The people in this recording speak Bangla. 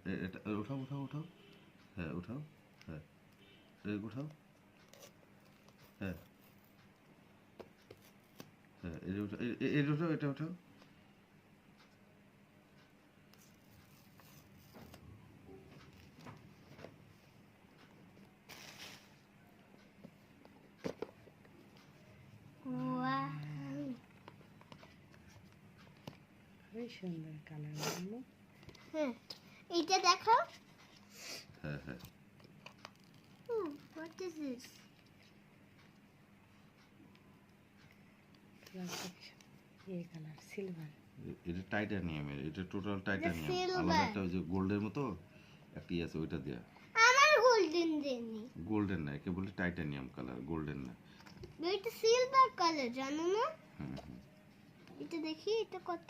এটা উঠাও উঠাও উঠাও, হ্যাঁ উঠাও, হ্যাঁ উঠাও, হ্যাঁ হ্যাঁ এটা উঠাও, এটা উঠাও, এটা উঠাও। সুন্দর কালার মামু। হ্যাঁ এইটা দেখো। হ্যাঁ হ্যাঁ হোয়াট ইজ দিস? এই কালার সিলভার। এটা টাইটানিয়ামের, এটা টোটাল টাইটানিয়াম। silver. আলাদা একটা ওই যে গোল্ডের মতো একটা আছে, ওইটা দেয়া। আমার গোল্ডেন দেনি। গোল্ডেন না, একে বলে টাইটানিয়াম কালার, গোল্ডেন না। এটা সিলভার কালার জানো না? হুম। এটা দেখি এটা কত?